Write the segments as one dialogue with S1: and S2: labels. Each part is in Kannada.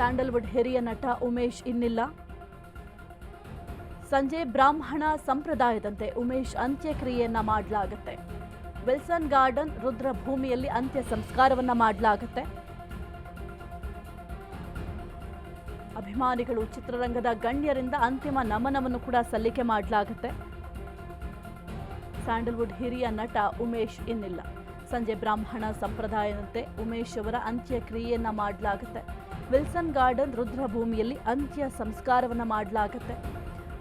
S1: ಸ್ಯಾಂಡಲ್ವುಡ್ ಹಿರಿಯ ನಟ ಉಮೇಶ್ ಇನ್ನಿಲ್ಲ. ಸಂಜೆ ಬ್ರಾಹ್ಮಣ ಸಂಪ್ರದಾಯದಂತೆ ಉಮೇಶ್ ಅಂತ್ಯಕ್ರಿಯೆಯನ್ನ ಮಾಡಲಾಗುತ್ತೆ. ವಿಲ್ಸನ್ ಗಾರ್ಡನ್ ರುದ್ರಭೂಮಿಯಲ್ಲಿ ಅಂತ್ಯ ಸಂಸ್ಕಾರವನ್ನ ಮಾಡಲಾಗುತ್ತೆ. ಅಭಿಮಾನಿಗಳು, ಚಿತ್ರರಂಗದ ಗಣ್ಯರಿಂದ ಅಂತಿಮ ನಮನವನ್ನು ಕೂಡ ಸಲ್ಲಿಕೆ ಮಾಡಲಾಗುತ್ತೆ. ಸ್ಯಾಂಡಲ್ವುಡ್ ಹಿರಿಯ ನಟ ಉಮೇಶ್ ಇನ್ನಿಲ್ಲ. ಸಂಜೆ ಬ್ರಾಹ್ಮಣ ಸಂಪ್ರದಾಯದಂತೆ ಉಮೇಶ್ ಅವರ ಅಂತ್ಯಕ್ರಿಯೆಯನ್ನ ಮಾಡಲಾಗುತ್ತೆ. ವಿಲ್ಸನ್ ಗಾರ್ಡನ್ ರುದ್ರಭೂಮಿಯಲ್ಲಿ ಅಂತ್ಯ ಸಂಸ್ಕಾರವನ್ನ ಮಾಡಲಾಗುತ್ತೆ.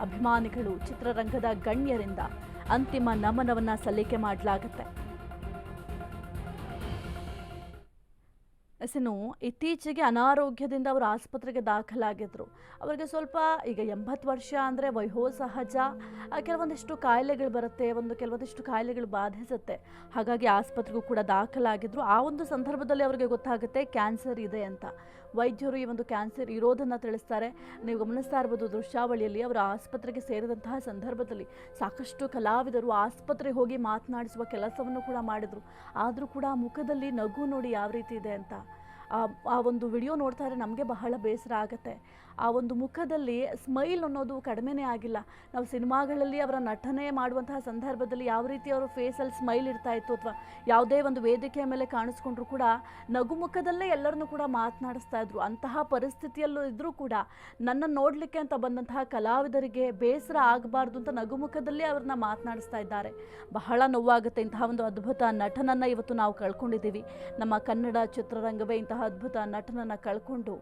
S1: ಅಭಿಮಾನಿಗಳು, ಚಿತ್ರರಂಗದ ಗಣ್ಯರಿಂದ ಅಂತಿಮ ನಮನವನ್ನ ಸಲ್ಲಿಕೆ ಮಾಡಲಾಗುತ್ತೆ. ಇತ್ತೀಚೆಗೆ ಅನಾರೋಗ್ಯದಿಂದ ಅವರು ಆಸ್ಪತ್ರೆಗೆ ದಾಖಲಾಗಿದ್ರು. ಅವರಿಗೆ ಸ್ವಲ್ಪ ಈಗ 80 ವರ್ಷ ಅಂದರೆ ವಯೋಸಹಜ, ಕೆಲವೊಂದಿಷ್ಟು ಕಾಯಿಲೆಗಳು ಬರುತ್ತೆ, ಕೆಲವೊಂದಿಷ್ಟು ಕಾಯಿಲೆಗಳು ಬಾಧಿಸುತ್ತೆ. ಹಾಗಾಗಿ ಆಸ್ಪತ್ರೆಗೂ ಕೂಡ ದಾಖಲಾಗಿದ್ರು. ಆ ಒಂದು ಸಂದರ್ಭದಲ್ಲಿ ಅವರಿಗೆ ಗೊತ್ತಾಗುತ್ತೆ ಕ್ಯಾನ್ಸರ್ ಇದೆ ಅಂತ. ವೈದ್ಯರು ಈ ಒಂದು ಕ್ಯಾನ್ಸರ್ ಇರೋದನ್ನು ತಿಳಿಸ್ತಾರೆ. ನೀವು ಗಮನಿಸ್ತಾ ಇರ್ಬೋದು ದೃಶ್ಯಾವಳಿಯಲ್ಲಿ. ಅವರು ಆಸ್ಪತ್ರೆಗೆ ಸೇರಿದಂತಹ ಸಂದರ್ಭದಲ್ಲಿ ಸಾಕಷ್ಟು ಕಲಾವಿದರು ಆಸ್ಪತ್ರೆಗೆ ಹೋಗಿ ಮಾತನಾಡಿಸುವ ಕೆಲಸವನ್ನು ಕೂಡ ಮಾಡಿದರು. ಆದರೂ ಕೂಡ ಮುಖದಲ್ಲಿ ನಗು ನೋಡಿ ಯಾವ ರೀತಿ ಇದೆ ಅಂತ ಆ ಒಂದು ವಿಡಿಯೋ ನೋಡ್ತಾ ಇದ್ರೆ ನಮಗೆ ಬಹಳ ಬೇಸರ ಆಗುತ್ತೆ. ಆ ಒಂದು ಮುಖದಲ್ಲಿ ಸ್ಮೈಲ್ ಅನ್ನೋದು ಕಡಿಮೆನೇ ಆಗಿಲ್ಲ. ನಾವು ಸಿನಿಮಾಗಳಲ್ಲಿ ಅವರ ನಟನೆ ಮಾಡುವಂತಹ ಸಂದರ್ಭದಲ್ಲಿ ಯಾವ ರೀತಿ ಅವರ ಫೇಸಲ್ಲಿ ಸ್ಮೈಲ್ ಇರ್ತಾ ಇತ್ತು, ಅಥವಾ ಯಾವುದೇ ಒಂದು ವೇದಿಕೆಯ ಮೇಲೆ ಕಾಣಿಸ್ಕೊಂಡ್ರು ಕೂಡ ನಗು ಮುಖದಲ್ಲೇ ಎಲ್ಲರನ್ನೂ ಕೂಡ ಮಾತನಾಡಿಸ್ತಾ ಇದ್ರು. ಅಂತಹ ಪರಿಸ್ಥಿತಿಯಲ್ಲೂ ಇದ್ರೂ ಕೂಡ ನನ್ನನ್ನು ನೋಡಲಿಕ್ಕೆ ಅಂತ ಬಂದಂತಹ ಕಲಾವಿದರಿಗೆ ಬೇಸರ ಆಗಬಾರ್ದು ಅಂತ ನಗು ಮುಖದಲ್ಲೇ ಅವ್ರನ್ನ ಮಾತನಾಡಿಸ್ತಾ ಇದ್ದಾರೆ. ಬಹಳ ನೋವಾಗುತ್ತೆ. ಇಂತಹ ಒಂದು ಅದ್ಭುತ ನಟನನ್ನು ಇವತ್ತು ನಾವು ಕಳ್ಕೊಂಡಿದ್ದೀವಿ. ನಮ್ಮ ಕನ್ನಡ ಚಿತ್ರರಂಗವೇ ಇಂತಹ ಅದ್ಭುತ ನಟನನ್ನು ಕಳ್ಕೊಂಡು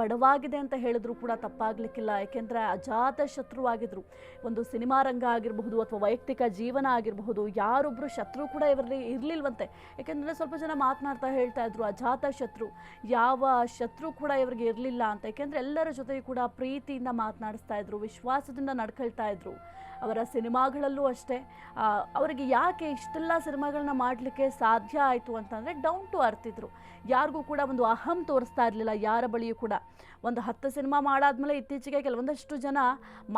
S1: ಬಡವಾಗಿದೆ ಅಂತ ಹೇಳಿದ್ರು ಕೂಡ ತಪ್ಪಾಗ್ಲಿಕ್ಕಿಲ್ಲ. ಯಾಕೆಂದರೆ ಅಜಾತ ಶತ್ರುವಾಗಿದ್ರು. ಒಂದು ಸಿನಿಮಾ ರಂಗ ಆಗಿರಬಹುದು ಅಥವಾ ವೈಯಕ್ತಿಕ ಜೀವನ ಆಗಿರಬಹುದು, ಯಾರೊಬ್ಬರು ಶತ್ರು ಕೂಡ ಇವರಲ್ಲಿ ಇರಲಿಲ್ವಂತೆ. ಯಾಕೆಂದರೆ ಸ್ವಲ್ಪ ಜನ ಮಾತನಾಡ್ತಾ ಹೇಳ್ತಾ ಇದ್ರು ಅಜಾತ ಶತ್ರು, ಯಾವ ಶತ್ರು ಕೂಡ ಇವರಿಗೆ ಇರಲಿಲ್ಲ ಅಂತ. ಯಾಕೆಂದರೆ ಎಲ್ಲರ ಜೊತೆಗೂ ಕೂಡ ಪ್ರೀತಿಯಿಂದ ಮಾತನಾಡಿಸ್ತಾ ಇದ್ರು, ವಿಶ್ವಾಸದಿಂದ ನಡ್ಕೊಳ್ತಾ ಇದ್ರು. ಅವರ ಸಿನಿಮಾಗಳಲ್ಲೂ ಅಷ್ಟೇ. ಅವರಿಗೆ ಯಾಕೆ ಇಷ್ಟೆಲ್ಲ ಸಿನಿಮಾಗಳನ್ನ ಮಾಡಲಿಕ್ಕೆ ಸಾಧ್ಯ ಆಯಿತು ಅಂತಂದರೆ ಡೌನ್ ಟು ಅರ್ತ್ ಇದ್ರು. ಯಾರಿಗೂ ಕೂಡ ಒಂದು ಅಹಂ ತೋರಿಸ್ತಾ ಇರಲಿಲ್ಲ ಯಾರ ಬಳಿಯೂ ಕೂಡ. ಒಂದು 10 ಸಿನಿಮಾ ಮಾಡಾದ್ಮೇಲೆ ಇತ್ತೀಚೆಗೆ ಕೆಲವೊಂದಷ್ಟು ಜನ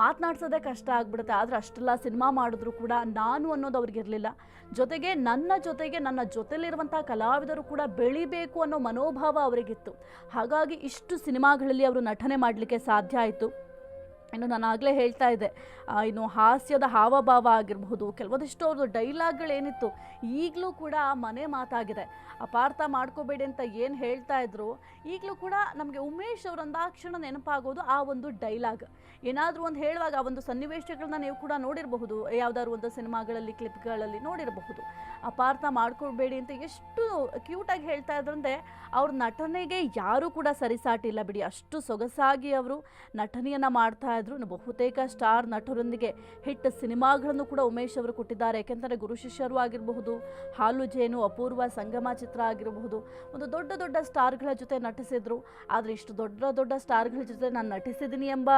S1: ಮಾತನಾಡ್ಸೋದೇ ಕಷ್ಟ ಆಗ್ಬಿಡುತ್ತೆ. ಆದರೆ ಅಷ್ಟೆಲ್ಲ ಸಿನಿಮಾ ಮಾಡಿದ್ರು ಕೂಡ ನಾನು ಅನ್ನೋದು ಅವ್ರಿಗೆ ಇರಲಿಲ್ಲ. ಜೊತೆಗೆ ನನ್ನ ಜೊತೆಲಿರುವಂಥ ಕಲಾವಿದರು ಕೂಡ ಬೆಳಿಬೇಕು ಅನ್ನೋ ಮನೋಭಾವ ಅವರಿಗಿತ್ತು. ಹಾಗಾಗಿ ಇಷ್ಟು ಸಿನಿಮಾಗಳಲ್ಲಿ ಅವರು ನಟನೆ ಮಾಡಲಿಕ್ಕೆ ಸಾಧ್ಯ ಆಯಿತು. ಇನ್ನು ನಾನು ಆಗಲೇ ಹೇಳ್ತಾ ಇದ್ದೆ, ಇನ್ನು ಹಾಸ್ಯದ ಹಾವಭಾವ ಆಗಿರಬಹುದು, ಕೆಲವೊಂದಿಷ್ಟು ಅವ್ರದ್ದು ಡೈಲಾಗ್ಗಳೇನಿತ್ತು ಈಗಲೂ ಕೂಡ ಮನೆ ಮಾತಾಗಿದೆ. ಅಪಾರ್ಥ ಮಾಡ್ಕೋಬೇಡಿ ಅಂತ ಏನು ಹೇಳ್ತಾ ಇದ್ರು, ಈಗಲೂ ಕೂಡ ನಮಗೆ ಉಮೇಶ್ ಅವರಂದಾಕ್ಷಣ ನೆನಪಾಗೋದು ಆ ಒಂದು ಡೈಲಾಗ್. ಏನಾದರೂ ಒಂದು ಹೇಳುವಾಗ ಆ ಒಂದು ಸನ್ನಿವೇಶಗಳನ್ನ ನೀವು ಕೂಡ ನೋಡಿರಬಹುದು, ಯಾವುದಾದ್ರು ಒಂದು ಸಿನಿಮಾಗಳಲ್ಲಿ ಕ್ಲಿಪ್ಗಳಲ್ಲಿ ನೋಡಿರಬಹುದು. ಅಪಾರ್ಥ ಮಾಡ್ಕೋಬೇಡಿ ಅಂತ ಎಷ್ಟು ಕ್ಯೂಟಾಗಿ ಹೇಳ್ತಾ ಇದ್ರಂದರೆ ಅವ್ರ ನಟನೆಗೆ ಯಾರೂ ಕೂಡ ಸರಿಸಾಟಿಲ್ಲ ಬಿಡಿ. ಅಷ್ಟು ಸೊಗಸಾಗಿ ಅವರು ನಟನೆಯನ್ನು ಮಾಡ್ತಾ ಇದ್ರು. ಬಹುತೇಕ ಸ್ಟಾರ್ ನಟರೊಂದಿಗೆ ಹಿಟ್ ಸಿನಿಮಾಗಳನ್ನು ಕೂಡ ಉಮೇಶ್ ಅವರು ಕೊಟ್ಟಿದ್ದಾರೆ. ಯಾಕೆಂದರೆ ಗುರು ಶಿಷ್ಯರು ಆಗಿರಬಹುದು, ಹಾಲು ಜೇನು, ಅಪೂರ್ವ, ಸಂಗಮ ಚಿತ್ರ ಆಗಿರಬಹುದು, ಒಂದು ದೊಡ್ಡ ದೊಡ್ಡ ಸ್ಟಾರ್ಗಳ ಜೊತೆ ನಟಿಸಿದ್ರು. ಆದರೆ ಇಷ್ಟು ದೊಡ್ಡ ಸ್ಟಾರ್ಗಳ ಜೊತೆ ನಾನು ನಟಿಸಿದ್ದೀನಿ ಎಂಬ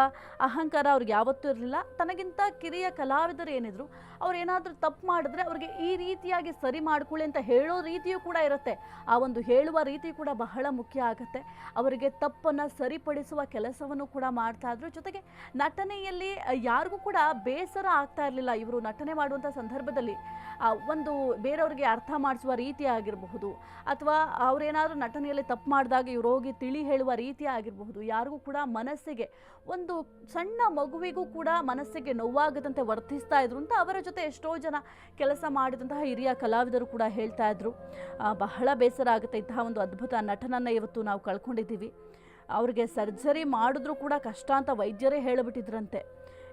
S1: ಅಹಂಕಾರ ಅವ್ರಿಗೆ ಯಾವತ್ತೂ ಇರಲಿಲ್ಲ. ತನಗಿಂತ ಕಿರಿಯ ಕಲಾವಿದರು ಏನಿದ್ರು ಅವ್ರು ಏನಾದರೂ ತಪ್ಪು ಮಾಡಿದ್ರೆ ಅವ್ರಿಗೆ ಈ ರೀತಿಯಾಗಿ ಸರಿ ಮಾಡ್ಕೊಳ್ಳಿ ಅಂತ ಹೇಳೋ ರೀತಿಯೂ ಕೂಡ ಇರುತ್ತೆ. ಆ ಒಂದು ಹೇಳುವ ರೀತಿ ಕೂಡ ಬಹಳ ಮುಖ್ಯ ಆಗುತ್ತೆ. ಅವರಿಗೆ ತಪ್ಪನ್ನು ಸರಿಪಡಿಸುವ ಕೆಲಸವನ್ನು ಕೂಡ ಮಾಡ್ತಾ ಇದ್ರು. ಜೊತೆಗೆ ನಟನೆಯಲ್ಲಿ ಯಾರಿಗೂ ಕೂಡ ಬೇಸರ ಆಗ್ತಾ ಇರಲಿಲ್ಲ. ಇವರು ನಟನೆ ಮಾಡುವಂಥ ಸಂದರ್ಭದಲ್ಲಿ ಒಂದು ಬೇರೆಯವ್ರಿಗೆ ಅರ್ಥ ಮಾಡಿಸುವ ರೀತಿ ಆಗಿರಬಹುದು, ಅಥವಾ ಅವರೇನಾದರೂ ನಟನೆಯಲ್ಲಿ ತಪ್ಪು ಮಾಡಿದಾಗ ಇವ್ರು ಹೋಗಿ ತಿಳಿ ಹೇಳುವ ರೀತಿ ಆಗಿರಬಹುದು, ಯಾರಿಗೂ ಕೂಡ ಮನಸ್ಸಿಗೆ, ಒಂದು ಸಣ್ಣ ಮಗುವಿಗೂ ಕೂಡ ಮನಸ್ಸಿಗೆ ನೋವಾಗದಂತೆ ವರ್ತಿಸ್ತಾ ಇದ್ರು ಅಂತ ಅವರ ಜೊತೆ ಎಷ್ಟೋ ಜನ ಕೆಲಸ ಮಾಡಿದಂತಹ ಹಿರಿಯ ಕಲಾವಿದರು ಕೂಡ ಹೇಳ್ತಾ ಇದ್ರು. ಬಹಳ ಬೇಸರ ಆಗುತ್ತೆ. ಇಂತಹ ಒಂದು ಅದ್ಭುತ ನಟನನ್ನು ಇವತ್ತು ನಾವು ಕಳ್ಕೊಂಡಿದ್ದೀವಿ. ಅವ್ರಿಗೆ ಸರ್ಜರಿ ಮಾಡಿದ್ರೂ ಕೂಡ ಕಷ್ಟ ಅಂತ ವೈದ್ಯರೇ ಹೇಳಿಬಿಟ್ಟಿದ್ರಂತೆ.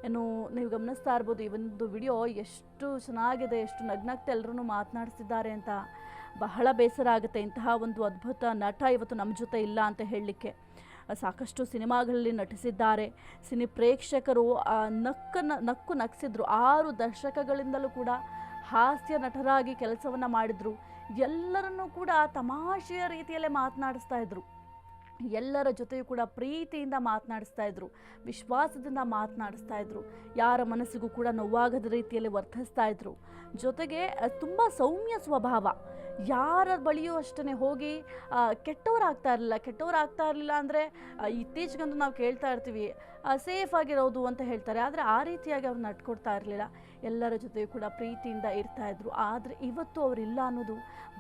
S1: ಏನು ನೀವು ಗಮನಿಸ್ತಾ ಇರ್ಬೋದು, ಈ ಒಂದು ವಿಡಿಯೋ ಎಷ್ಟು ಚೆನ್ನಾಗಿದೆ, ಎಷ್ಟು ನಗ್ನಗ್ತಾ ಎಲ್ಲರೂ ಮಾತನಾಡಿಸಿದ್ದಾರೆ ಅಂತ. ಬಹಳ ಬೇಸರ ಆಗುತ್ತೆ. ಇಂತಹ ಒಂದು ಅದ್ಭುತ ನಟ ಇವತ್ತು ನಮ್ಮ ಜೊತೆ ಇಲ್ಲ ಅಂತ ಹೇಳಲಿಕ್ಕೆ. ಸಾಕಷ್ಟು ಸಿನಿಮಾಗಳಲ್ಲಿ ನಟಿಸಿದ್ದಾರೆ. ಸಿನಿ ಪ್ರೇಕ್ಷಕರು ನಕ್ಕು ನಗಿಸಿದ್ರು. 6 ದಶಕಗಳಿಂದಲೂ ಕೂಡ ಹಾಸ್ಯ ನಟರಾಗಿ ಕೆಲಸವನ್ನು ಮಾಡಿದ್ರು. ಎಲ್ಲರನ್ನೂ ಕೂಡ ತಮಾಷೆಯ ರೀತಿಯಲ್ಲೇ ಮಾತನಾಡಿಸ್ತಾ ಇದ್ರು. ಎಲ್ಲರ ಜೊತೆಯೂ ಕೂಡ ಪ್ರೀತಿಯಿಂದ ಮಾತನಾಡಿಸ್ತಾ ಇದ್ರು, ವಿಶ್ವಾಸದಿಂದ ಮಾತನಾಡಿಸ್ತಾ ಇದ್ರು. ಯಾರ ಮನಸ್ಸಿಗೂ ಕೂಡ ನೋವಾಗದ ರೀತಿಯಲ್ಲಿ ವರ್ತಿಸ್ತಾ ಇದ್ರು. ಜೊತೆಗೆ ತುಂಬ ಸೌಮ್ಯ ಸ್ವಭಾವ. ಯಾರ ಬಳಿಯೂ ಅಷ್ಟೇ ಹೋಗಿ ಕೆಟ್ಟವರಾಗ್ತಾ ಇರಲಿಲ್ಲ ಅಂದರೆ ಇತ್ತೀಚೆಗಂತೂ ನಾವು ಕೇಳ್ತಾ ಇರ್ತೀವಿ ಸೇಫ್ ಆಗಿರೋದು ಅಂತ ಹೇಳ್ತಾರೆ. ಆದರೆ ಆ ರೀತಿಯಾಗಿ ಅವ್ರು ನಡ್ಕೊಡ್ತಾ ಇರಲಿಲ್ಲ. ಎಲ್ಲರ ಜೊತೆ ಕೂಡ ಪ್ರೀತಿಯಿಂದ ಇರ್ತಾ ಇದ್ರು. ಆದರೆ ಇವತ್ತು ಅವರಿಲ್ಲ ಅನ್ನೋದು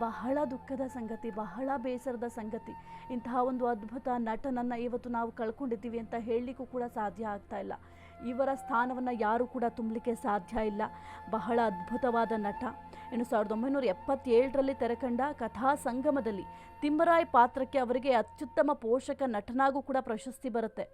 S1: ಬಹಳ ದುಃಖದ ಸಂಗತಿ, ಬಹಳ ಬೇಸರದ ಸಂಗತಿ. ಇಂತಹ ಒಂದು ಅದ್ಭುತ ನಟನನ್ನು ಇವತ್ತು ನಾವು ಕಳ್ಕೊಂಡಿದ್ದೀವಿ ಅಂತ ಹೇಳಲಿಕ್ಕೂ ಕೂಡ ಸಾಧ್ಯ ಆಗ್ತಾ ಇಲ್ಲ. ಇವರ ಸ್ಥಾನವನ್ನು ಯಾರೂ ಕೂಡ ತುಂಬಲಿಕ್ಕೆ ಸಾಧ್ಯ ಇಲ್ಲ. ಬಹಳ ಅದ್ಭುತವಾದ ನಟ. ಇನ್ನು 1977ರಲ್ಲಿ ತೆರೆಕಂಡ ಕಥಾ ಸಂಗಮದಲ್ಲಿ ತಿಮ್ಮರಾಯ್ ಪಾತ್ರಕ್ಕೆ ಅವರಿಗೆ ಅತ್ಯುತ್ತಮ ಪೋಷಕ ನಟನಾಗೂ ಕೂಡ ಪ್ರಶಸ್ತಿ ಬರುತ್ತೆ.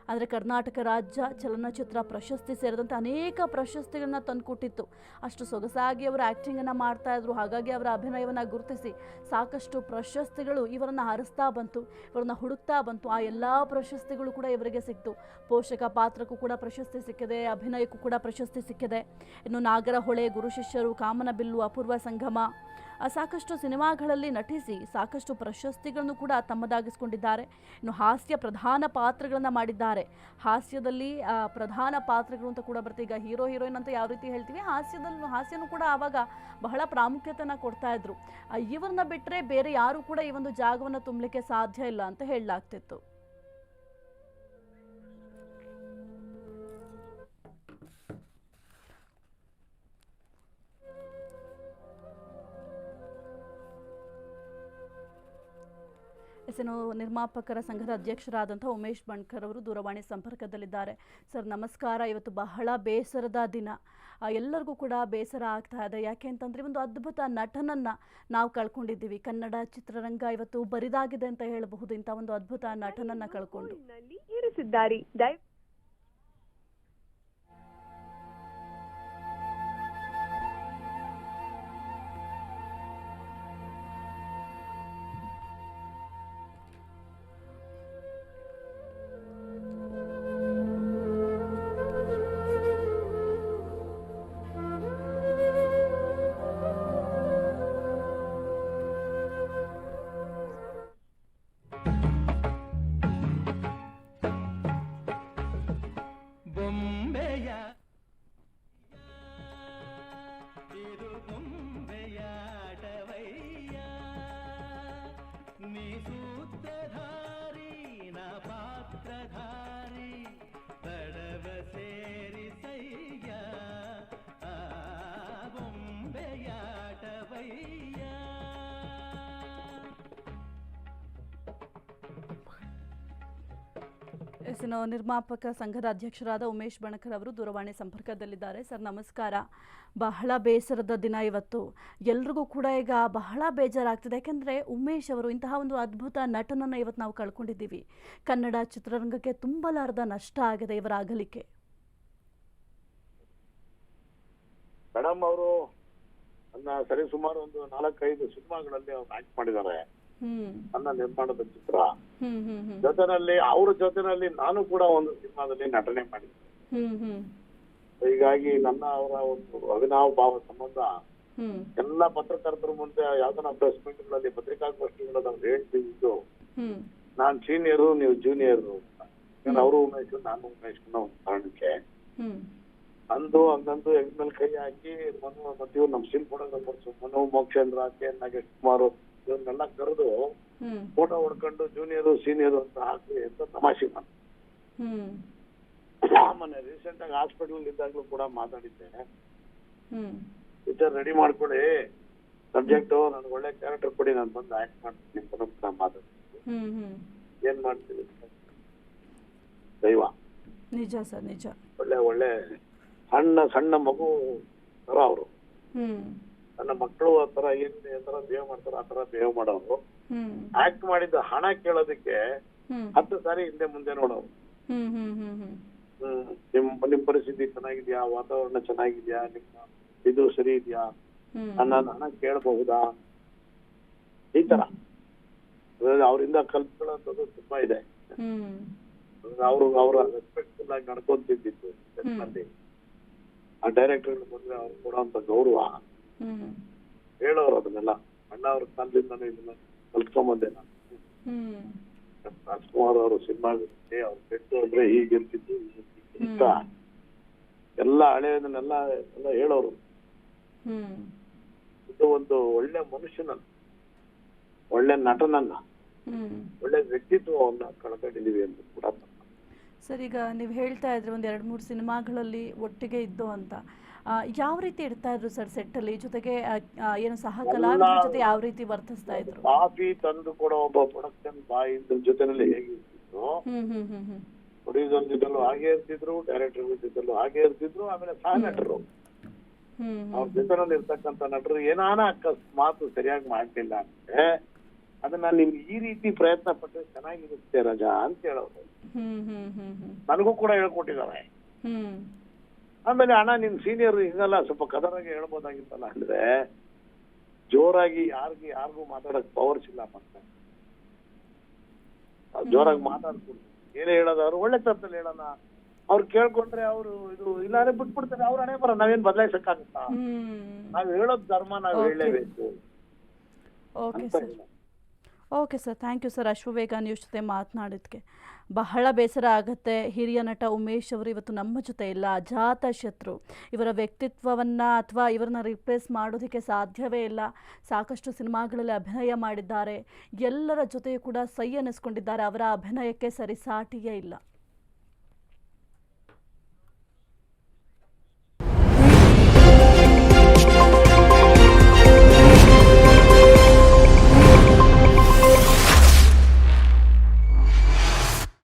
S1: ಅಂದರೆ ಕರ್ನಾಟಕ ರಾಜ್ಯ ಚಲನಚಿತ್ರ ಪ್ರಶಸ್ತಿ ಸೇರಿದಂತೆ ಅನೇಕ ಪ್ರಶಸ್ತಿಗಳನ್ನ ತಂದುಕೊಟ್ಟಿತ್ತು. ಅಷ್ಟು ಸೊಗಸಾಗಿ ಅವರು ಆ್ಯಕ್ಟಿಂಗನ್ನು ಮಾಡ್ತಾಯಿದ್ರು. ಹಾಗಾಗಿ ಅವರ ಅಭಿನಯವನ್ನು ಗುರುತಿಸಿ ಸಾಕಷ್ಟು ಪ್ರಶಸ್ತಿಗಳು ಇವರನ್ನು ಹರಿಸ್ತಾ ಬಂತು, ಇವರನ್ನು ಹುಡುಕ್ತಾ ಬಂತು. ಆ ಎಲ್ಲ ಪ್ರಶಸ್ತಿಗಳು ಕೂಡ ಇವರಿಗೆ ಸಿಕ್ತು. ಪೋಷಕ ಪಾತ್ರಕ್ಕೂ ಕೂಡ ಪ್ರಶಸ್ತಿ ಸಿಕ್ಕಿದೆ, ಅಭಿನಯಕ್ಕೂ ಕೂಡ ಪ್ರಶಸ್ತಿ ಸಿಕ್ಕಿದೆ. ಇನ್ನು ನಾಗರಹೊಳೆ, ಗುರು ಶಿಷ್ಯರು, ಕಾಮನಬಿಲ್ಲು, ಅಪೂರ್ವ ಸಂಗಮ, ಸಾಕಷ್ಟು ಸಿನಿಮಾಗಳಲ್ಲಿ ನಟಿಸಿ ಸಾಕಷ್ಟು ಪ್ರಶಸ್ತಿಗಳನ್ನು ಕೂಡ ತಮ್ಮದಾಗಿಸ್ಕೊಂಡಿದ್ದಾರೆ. ಇನ್ನು ಹಾಸ್ಯ ಪ್ರಧಾನ ಪಾತ್ರಗಳನ್ನು ಮಾಡಿದ್ದಾರೆ. ಹಾಸ್ಯದಲ್ಲಿ ಪ್ರಧಾನ ಪಾತ್ರಗಳು ಅಂತ ಕೂಡ ಬರುತ್ತೆ. ಈಗ ಹೀರೋ ಹೀರೋಯಿನ್ ಅಂತ ಯಾವ ರೀತಿ ಹೇಳ್ತೀವಿ, ಹಾಸ್ಯನೂ ಕೂಡ ಆವಾಗ ಬಹಳ ಪ್ರಾಮುಖ್ಯತೆಯನ್ನು ಕೊಡ್ತಾ ಇದ್ರು. ಇವರನ್ನ ಬಿಟ್ಟರೆ ಬೇರೆ ಯಾರು ಕೂಡ ಈ ಒಂದು ಜಾಗವನ್ನು ತುಂಬಲಿಕ್ಕೆ ಸಾಧ್ಯ ಇಲ್ಲ ಅಂತ ಹೇಳಲಾಗ್ತಿತ್ತು. ಎಸ್ಎನ್ಒ ನಿರ್ಮಾಪಕರ ಸಂಘದ ಅಧ್ಯಕ್ಷರಾದಂಥ ಉಮೇಶ್ ಬಣ್ಕರ್ ಅವರು ದೂರವಾಣಿ ಸಂಪರ್ಕದಲ್ಲಿದ್ದಾರೆ. ಸರ್ ನಮಸ್ಕಾರ. ಇವತ್ತು ಬಹಳ ಬೇಸರದ ದಿನ, ಎಲ್ಲರಿಗೂ ಕೂಡ ಬೇಸರ ಆಗ್ತಾ ಇದೆ. ಯಾಕೆ ಅಂತಂದರೆ ಒಂದು ಅದ್ಭುತ ನಟನನ್ನು ನಾವು ಕಳ್ಕೊಂಡಿದ್ದೀವಿ. ಕನ್ನಡ ಚಿತ್ರರಂಗ ಇವತ್ತು ಬರಿದಾಗಿದೆ ಅಂತ ಹೇಳಬಹುದು. ಇಂಥ ಒಂದು ಅದ್ಭುತ ನಟನನ್ನು ಕಳ್ಕೊಂಡು ಎಸ್ಎನ್ಒ ನಿರ್ಮಾಪಕ ಸಂಘದ ಅಧ್ಯಕ್ಷರಾದ ಉಮೇಶ್ ಬಣಕರ್ ಅವರು ದೂರವಾಣಿ ಸಂಪರ್ಕದಲ್ಲಿದ್ದಾರೆ. ಸರ್ ನಮಸ್ಕಾರ. ಬಹಳ ಬೇಸರದ ದಿನ ಇವತ್ತು. ಎಲ್ರಿಗೂ ಕೂಡ ಈಗ ಬಹಳ ಬೇಜಾರಾಗ್ತಿದೆ. ಯಾಕೆಂದರೆ ಉಮೇಶ್ ಅವರು ಇಂತಹ ಒಂದು ಅದ್ಭುತ ನಟನನ್ನು ಇವತ್ತು ನಾವು ಕಳ್ಕೊಂಡಿದ್ದೀವಿ. ಕನ್ನಡ ಚಿತ್ರರಂಗಕ್ಕೆ ತುಂಬಲಾರದ ನಷ್ಟ ಆಗಿದೆ ಇವರ ಅಗಲಿಕೆ.
S2: ಮೇಡಮ್ ಅವರು ಸರಿ ಸುಮಾರು ಒಂದು 4-5 ಸಿನಿಮಾಗಳಲ್ಲಿ ಅವ್ರು ಆಕ್ಟ್ ಮಾಡಿದ್ದಾರೆ. ನನ್ನ ನಿರ್ಮಾಣದ ಚಿತ್ರ ಜೊತೆನಲ್ಲಿ ಅವ್ರ ಜೊತೆನಲ್ಲಿ ನಾನು ಕೂಡ ಒಂದು ಸಿನಿಮಾದಲ್ಲಿ ನಟನೆ ಮಾಡಿದ್ದೆ. ಹೀಗಾಗಿ ನನ್ನ ಅವರ ಒಂದು ಅವಿನಾವ ಭಾವ ಸಂಬಂಧ ಎಲ್ಲ ಪತ್ರಕರ್ತರ ಮುಂದೆ ಯಾವ್ದನ್ನ ಪ್ರೆಸ್ ಮೀಟ್ ಗಳಲ್ಲಿ ಪತ್ರಿಕಾಗೋಷ್ಠಿಗಳಲ್ಲಿ ನಾವು ಹೇಳ್ತಿದ್ದು ನಾನ್ ಸೀನಿಯರು ನೀವು ಜೂನಿಯರು ಅಂತ. ಅವರು ಉಮೇಶ್ ನಾನು ಉಮೇಶ್ ಅನ್ನೋ ಒಂದು ಕಾರಣಕ್ಕೆ ಹಂಗಂತೂ ಎಗ್ ಮೇಲೆ ಕೈ ಹಾಕಿ ಮತ್ತೆ ನಮ್ ಸಿಲ್ ಫೋಟೋಗ್ರಾಫರ್ಸ್ ಮನು ಮೋಕ್ಷೇಂದ್ರ ಕೆ ನಾಗೇಶ್ ಕುಮಾರ್ ಇವನ್ನೆಲ್ಲ ಕರೆದು ಫೋಟೋ ಹೊಡ್ಕೊಂಡು ಜೂನಿಯರು ಸೀನಿಯರು ಅಂತ ಹಾಕಿ ಅಂತ ತಮಾಷೆ ಮಾಡಿ ಮೊನ್ನೆ ರೀಸೆಂಟ್ ಆಗಿ ಹಾಸ್ಪಿಟಲ್ ಇದ್ದಾಗ್ಲೂ ಕೂಡ ಮಾತಾಡಿದ್ದೆ. ಪಿಕ್ಚರ್ ರೆಡಿ ಮಾಡ್ಕೊಳ್ಳಿ, ಸಬ್ಜೆಕ್ಟ್ ನನ್ಗೆ ಒಳ್ಳೆ ಕ್ಯಾರೆಕ್ಟರ್ ಕೊಡಿ, ನಾನು ಬಂದು ಆಕ್ಟ್ ಮಾಡ್ತೀನಿ ಅಂತ ಮಾತಾಡ್ತೀನಿ. ಏನ್ ಮಾಡ್ತೀವಿ, ದೈವ
S1: ನಿಜ ಸರ್ ನಿಜ.
S2: ಒಳ್ಳೆ ಸಣ್ಣ ಮಗು ತರ ಅವರು, ನನ್ನ ಮಕ್ಕಳು ಆ ತರ ಏನಿದೆ ಆ ತರ ಬಿಹೇವ್ ಮಾಡ್ತಾರ ಆ ತರ ಬಿಹೇವ್ ಮಾಡೋರು. ಆಕ್ಟ್ ಮಾಡಿದ ಹಣ ಕೇಳೋದಕ್ಕೆ 10 ಸಾರಿ ಹಿಂದೆ ಮುಂದೆ ನೋಡೋರು. ನಿಮ್ ಪರಿಸ್ಥಿತಿ ಚೆನ್ನಾಗಿದ್ಯಾ, ವಾತಾವರಣ ಚೆನ್ನಾಗಿದ್ಯಾ, ನಿಮ್ಮ ಇದು ಸರಿ ಇದೆಯಾ, ನಾನು ಹಣ ಕೇಳಬಹುದಾ, ಈ ತರ ಅವರಿಂದ ಕಲ್ತ್ಕೊಳ್ಳೋದು ತುಂಬಾ ಇದೆ. ಅವರ ರೆಸ್ಪೆಕ್ಟ್ಫುಲ್ ಆಗಿ ನಡ್ಕೊಂತಿದ್ದು ಆ ಡೈರೆಕ್ಟರ್ ಬಂದ್ರೆ ಅವ್ರು ಕೊಡುವಂತ ಗೌರವ ಹೇಳೋರು ಅದನ್ನೆಲ್ಲ. ಅಣ್ಣ ಅವ್ರ ಕಾಲದಿಂದಾನು ಇದನ್ನ ಕಲ್ತ್ಕೊಂಬಂದೆ ನಾನು. ರಾಜ್ಕುಮಾರ್ ಅವರು ಸಿನಿಮಾ ಅವ್ರು ಕೆಟ್ಟು ಅಂದ್ರೆ ಹೀಗಿರ್ತಿದ್ದು ಅಂತ ಎಲ್ಲ ಹಳೆಯದನ್ನೆಲ್ಲ ಹೇಳೋರು. ಇದು ಒಂದು ಒಳ್ಳೆ ಮನುಷ್ಯನ ಒಳ್ಳೆ ನಟನನ್ನ,
S1: ಹ್ಮ್.
S2: ಒಳ್ಳೆ ವ್ಯಕ್ತಿತ್ವವನ್ನ ಕಳ್ಕೊಂಡಿದೀವಿ ಅಂತ ಕೂಡ
S1: ಸರ್, ಈಗ ನೀವು ಹೇಳ್ತಾ ಇದ್ರಿ ಒಂದು 2-3 ಸಿನಿಮಾಗಳಲ್ಲಿ ಒಟ್ಟಿಗೆ ಇದ್ದು ಅಂತ. ಯಾವ ರೀತಿ ಇಡ್ತಾ ಇದ್ರು ಸರ್ ಸೆಟ್ಟಲ್ಲಿ? ಜೊತೆಗೆ ಏನು ಸಹ ಕಲಾವಿದರ ಜೊತೆ ಯಾವ ರೀತಿ ವರ್ತಿಸ್ತಾ ಇದ್ರು?
S2: ಕಾಫಿ ತಂದು ಕೊಡೋ ಒಬ್ಬ ಪ್ರೊಡಕ್ಷನ್ ಬಾಯ್ ಇದ್ರ ಜೊತೆನಲ್ಲಿ ಹೇಗಿರ್ತಿದ್ರು, ಪ್ರೊಡ್ಯೂಸರ್ ಜೊತೆಲೂ ಹಾಗೆ ಇರ್ತಿದ್ರು, ಡೈರೆಕ್ಟರ್ ಜೊತೆಲೂ ಹಾಗೆ ಇರ್ತಿದ್ರು. ಆಮೇಲೆ ಸಹ ನಟರು, ಅವ್ರ ಜೊತೆನಲ್ಲಿ ಇರ್ತಕ್ಕಂಥ ನಟರು ಏನಾನ ಅಕಸ್ಮಾತ್ ಸರಿಯಾಗಿ ಮಾಡ್ಲಿಲ್ಲ ಅಂದ್ರೆ ಅದನ್ನ ನೀವು ಈ ರೀತಿ ಪ್ರಯತ್ನ ಪಟ್ಟರೆ ಚೆನ್ನಾಗಿರುತ್ತೆ ರಜಾ ಅಂತ ಹೇಳೋದು. ನನಗೂ ಕೂಡ ಹೇಳ್ಕೊಟ್ಟಿದ್ದಾರೆ. ಆಮೇಲೆ ಅಣ್ಣ ನಿಮ್ ಸೀನಿಯರ್ ಹಿಂಗಲ್ಲ, ಸ್ವಲ್ಪ ಕದರಾಗಿ ಹೇಳ್ಬೋದಾಗಿತ್ತಲ್ಲ ಅಂದ್ರೆ, ಜೋರಾಗಿ ಯಾರಿಗೂ ಮಾತಾಡಕ್ ಪವರ್ಸ್ ಇಲ್ಲ. ಮತ್ತೆ ಜೋರಾಗಿ ಮಾತಾಡ್ಕೊಂಡು ಏನೇ ಹೇಳೋದಾದ್ರು ಒಳ್ಳೆ ತರದಲ್ಲಿ ಹೇಳೋಣ, ಅವ್ರು ಕೇಳ್ಕೊಂಡ್ರೆ ಅವರು ಇದು ಇಲ್ಲಾಂದ್ರೆ ಬಿಟ್ಬಿಡ್ತಾರೆ. ಅವ್ರ ಹಣೆ ಬರ, ನಾವೇನ್ ಬದಲಾಯಿಸಕ್ಕಾಗುತ್ತಾ? ನಾವ್ ಹೇಳೋದ್ ಧರ್ಮ, ನಾವ್ ಹೇಳಲೇಬೇಕು ಅಂತ ಹೇಳ.
S1: Okay sir, thank you sir. Ashwavega news ಜೊತೆ ಮಾತನಾಡಿದ್ಕೆ ಬಹಳ ಬೇಸರ ಆಗುತ್ತೆ. ಹಿರಿಯ ನಟ ಉಮೇಶ್ ಅವರು ಇವತ್ತು ನಮ್ಮ ಜೊತೆ ಇಲ್ಲ, ಅಜಾತ ಶತ್ರು. ಇವರ ವ್ಯಕ್ತಿತ್ವವನ್ನು ಅಥವಾ ಇವರನ್ನ ರಿಪ್ಲೇಸ್ ಮಾಡೋದಕ್ಕೆ ಸಾಧ್ಯವೇ ಇಲ್ಲ. ಸಾಕಷ್ಟು ಸಿನಿಮಾಗಳಲ್ಲಿ ಅಭಿನಯ ಮಾಡಿದ್ದಾರೆ, ಎಲ್ಲರ ಜೊತೆಯೂ ಕೂಡ ಸೈ ಅನ್ನಿಸ್ಕೊಂಡಿದ್ದಾರೆ. ಅವರ ಅಭಿನಯಕ್ಕೆ ಸರಿಸಾಟಿಯೇ ಇಲ್ಲ.